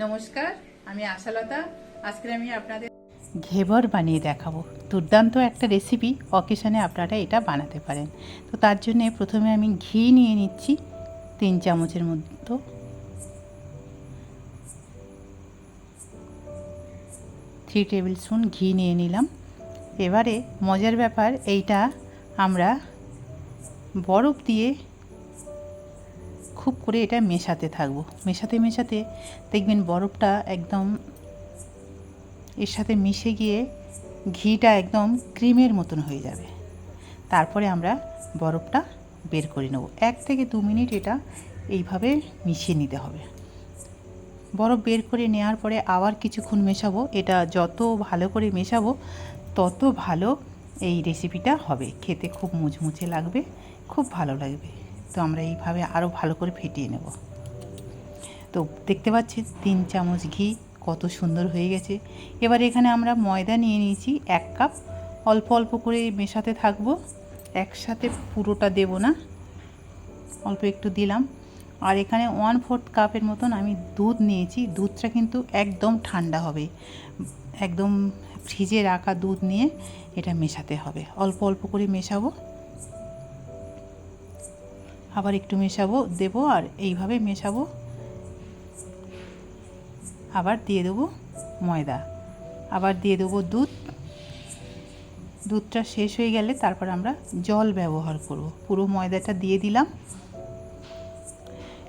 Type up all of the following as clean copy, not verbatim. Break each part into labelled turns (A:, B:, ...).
A: নমস্কার, আমি আশালতা। আজকে আমি আপনাদের ঘেবর বানিয়ে দেখাবো। দুর্দান্ত একটা রেসিপি, অকেশনে আপনারা এটা বানাতে পারেন। তো তার জন্য প্রথমে আমি ঘি নিয়ে নিচ্ছি 3 চামচের মতো। থ্রি টেবিল স্পুন ঘি নিয়ে নিলাম। এবারে মজার ব্যাপার, এইটা আমরা বরফ দিয়ে খুব করে এটা মেশাতে থাকবো। মেশাতে মেশাতে দেখবেন বরফটা একদম এর সাথে মিশে গিয়ে ঘিটা একদম ক্রিমের মতন হয়ে যাবে। তারপরে আমরা বরফটা বের করে নেব। 1 থেকে 2 মিনিট এটা এইভাবে মিশিয়ে নিতে হবে। বরফ বের করে নেওয়ার পরে আবার কিছুক্ষণ মেশাবো। এটা যত ভালো করে মেশাবো তত ভালো এই রেসিপিটা হবে। খেতে খুব মুচমুচে লাগবে, খুব ভালো লাগবে। তো আমরা এইভাবে আরও ভালো করে ফেটিয়ে নেব। তো দেখতে পাচ্ছেন 3 চামচ ঘি কত সুন্দর হয়ে গেছে। এবার এখানে আমরা ময়দা নিয়ে নিয়েছি 1 কাপ। অল্প অল্প করে মেশাতে থাকবো, একসাথে পুরোটা দেব না, অল্প একটু দিলাম। আর এখানে 1/4 কাপের মতন আমি দুধ নিয়েছি। দুধটা কিন্তু একদম ঠান্ডা হবে, একদম ফ্রিজে রাখা দুধ নিয়ে এটা মেশাতে হবে। অল্প অল্প করে মেশাবো, আবার একটু মেশাবো, দেবো, আর এইভাবে মেশাবো। আবার দিয়ে দেবো ময়দা, আবার দিয়ে দেবো দুধ। দুধটা শেষ হয়ে গেলে তারপর আমরা জল ব্যবহার করব। পুরো ময়দাটা দিয়ে দিলাম,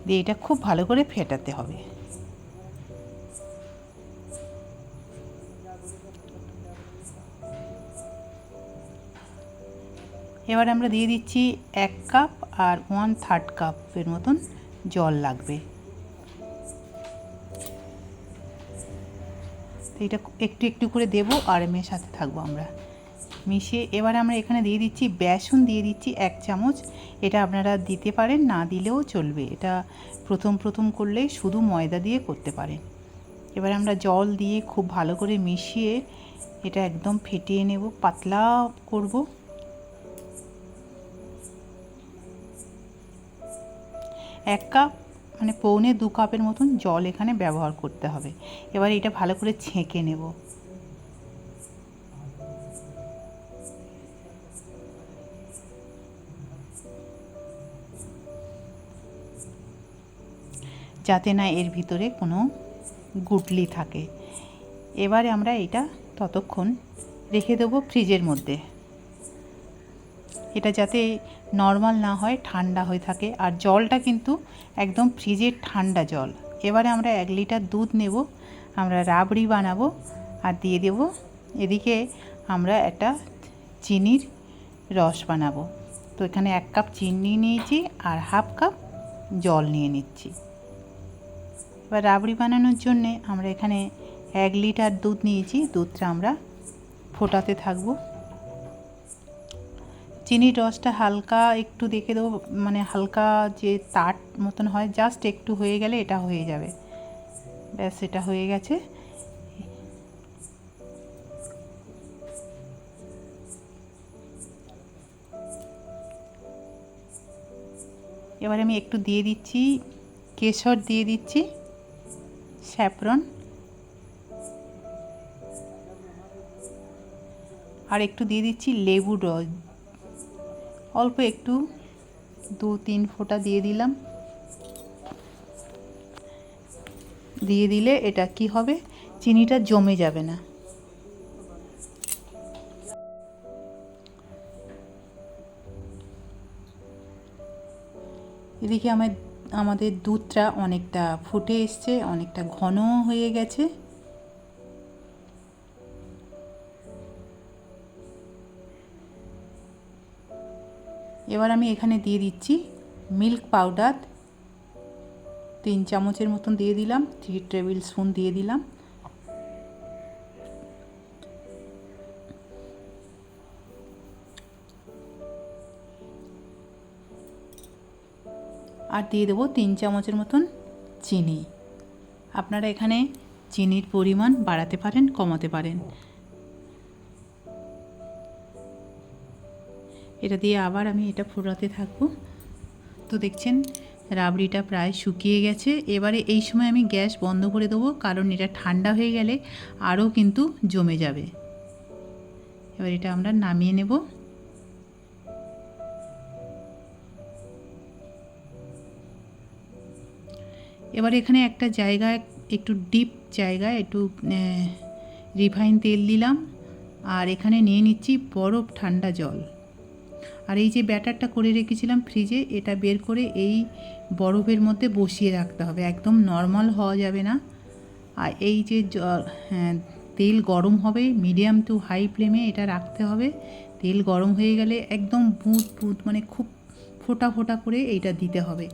A: দিয়ে এটা খুব ভালো করে ফেটাতে হবে। এবার আমরা দিয়ে দিচ্ছি 1 কাপ, আর 1/3 কাপের মতন জল লাগবে। তো এটা একটু একটু করে দেবো আর মেশাতে থাকবো আমরা মিশিয়ে। এবার আমরা এখানে দিয়ে দিচ্ছি বেসন, দিয়ে দিচ্ছি 1 চামচ। এটা আপনারা দিতে পারেন, না দিলেও চলবে। এটা প্রথম প্রথম করলে শুধু ময়দা দিয়ে করতে পারেন। এবার আমরা জল দিয়ে খুব ভালো করে মিশিয়ে এটা একদম ফেটিয়ে নেব, পাতলা করব। এক কাপ মানে 1.25 কাপের মতন জল এখানে ব্যবহার করতে হবে। এবার এটা ভালো করে ছেঁকে নেব। যাতে না এর ভিতরে কোনো গুটলি থাকে। এবারে আমরা এটা ততক্ষণ রেখে দেবো ফ্রিজের মধ্যে। এটা যাতে নর্মাল না হয়, ঠান্ডা হয়ে থাকে। আর জলটা কিন্তু একদম ফ্রিজের ঠান্ডা জল। এবারে আমরা 1 লিটার দুধ নেব, আমরা রাবড়ি বানাবো। আর দিয়ে দেব এদিকে আমরা একটা চিনির রস বানাবো। তো এখানে 1 কাপ চিনি নিয়েছি আর 1/2 কাপ জল নিয়ে নিচ্ছি। এবার রাবড়ি বানানোর জন্যে আমরা এখানে 1 লিটার দুধ নিয়েছি। দুধটা আমরা ফোটাতে থাকবো। চিনির রসটা হালকা একটু দেখে দেবো, মানে হালকা যে তাট মতন হয়, জাস্ট একটু হয়ে গেলে এটা হয়ে যাবে। ব্যাস, এটা হয়ে গেছে। এবার আমি একটু দিয়ে দিচ্ছি কেশর, দিয়ে দিচ্ছি স্যাফরন, আর একটু দিয়ে দিচ্ছি লেবুর রস, অল্প একটু 2-3 ফোঁটা দিয়ে দিলাম। দিয়ে দিলে এটা কি হবে, চিনিটা জমে যাবে না। এদিকে আমাদের দুধটা অনেকটা ফুটে এসছে, অনেকটা ঘন হয়ে গেছে। এবার আমি এখানে দিয়ে দিচ্ছি মিল্ক পাউডার 3 চামচের মতন দিয়ে দিলাম, 3 টেবিল স্পুন দিয়ে দিলাম। আর দিয়ে দেবো 3 চামচের মতন চিনি। আপনারা এখানে চিনির পরিমাণ বাড়াতে পারেন, কমাতে পারেন। এটা দিয়ে আবার আমি এটা ফোটাতে থাকবো। তো দেখছেন রাবড়িটা প্রায় শুকিয়ে গেছে। এবারে এই সময় আমি গ্যাস বন্ধ করে দেবো, কারণ এটা ঠান্ডা হয়ে গেলে আরও কিন্তু জমে যাবে। এবার এটা আমরা নামিয়ে নেব। এবার এখানে একটা জায়গায়, একটু ডিপ জায়গায় একটু রিফাইন তেল দিলাম, আর এখানে নিয়ে নিচ্ছি বরফ ঠান্ডা জল। আর এই যে ব্যাটারটা করে রেখেছিলাম ফ্রিজে, এটা বের করে এই বরফের মধ্যে বসিয়ে রাখতে হবে, একদম নর্মাল হওয়া যাবে না। আর এই যে তেল গরম হবে, মিডিয়াম টু হাই ফ্লেমে এটা রাখতে হবে। তেল গরম হয়ে গেলে একদম বুঁদ বুঁদ মানে খুব ফোটা ফোটা করে এইটা দিতে হবে।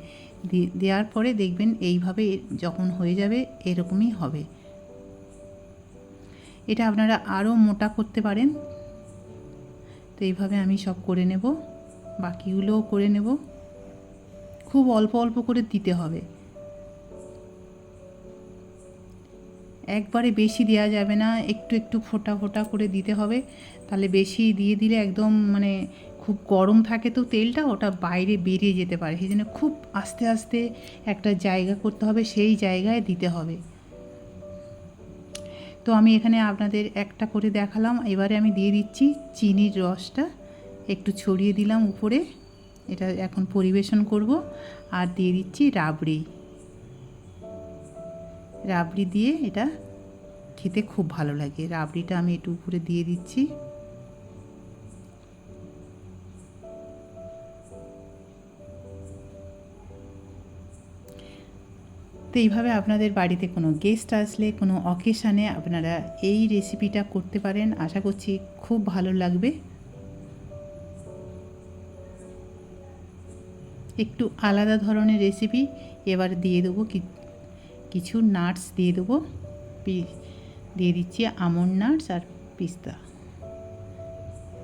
A: দেওয়ার পরে দেখবেন এইভাবে যখন হয়ে যাবে এরকমই হবে। এটা আপনারা আরও মোটা করতে পারেন। তো এইভাবে আমি সব করে নেব, বাকিগুলোও করে নেব। খুব অল্প অল্প করে দিতে হবে, একবারে বেশি দেওয়া যাবে না, একটু একটু ফোঁটা ফোঁটা করে দিতে হবে। তাহলে বেশি দিয়ে দিলে একদম মানে খুব গরম থাকে তো তেলটা, ওটা বাইরে বেরিয়ে যেতে পারে। সেই জন্য খুব আস্তে আস্তে একটা জায়গা করতে হবে, সেই জায়গায় দিতে হবে। তো আমি এখানে আপনাদের একটা করে দেখালাম। এবারে আমি দিয়ে দিচ্ছি চিনির রসটা, একটু ছড়িয়ে দিলাম উপরে। এটা এখন পরিবেশন করব। আর দিয়ে দিচ্ছি রাবড়ি। রাবড়ি দিয়ে এটা খেতে খুব ভালো লাগে। রাবড়িটা আমি একটু উপরে দিয়ে দিচ্ছি। তো এইভাবে আপনাদের বাড়িতে কোনো গেস্ট আসলে, কোনো অকেশানে আপনারা এই রেসিপিটা করতে পারেন। আশা করছি খুব ভালো লাগবে। একটু আলাদা ধরনের রেসিপি। এবার দিয়ে দেবো কিছু নাটস দিয়ে দেবো। দিয়ে দিচ্ছি আমন্ড নাটস আর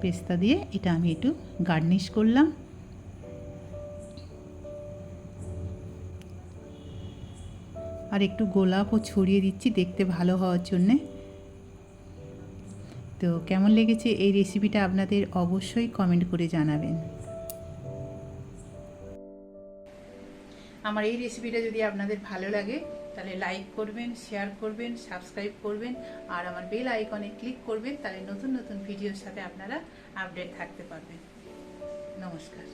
A: পেস্তা দিয়ে এটা আমি একটু গার্নিশ করলাম। আর একটু গোলাপও ছড়িয়ে দিচ্ছি দেখতে ভালো হওয়ার জন্যে। তো কেমন লেগেছে এই রেসিপিটা আপনাদের অবশ্যই কমেন্ট করে জানাবেন। আমার এই রেসিপিটা যদি আপনাদের ভালো লাগে তাহলে লাইক করবেন, শেয়ার করবেন, সাবস্ক্রাইব করবেন, আর আমার বেল আইকনে ক্লিক করবেন। তাহলে নতুন নতুন ভিডিওর সাথে আপনারা আপডেট থাকতে পারবেন। নমস্কার।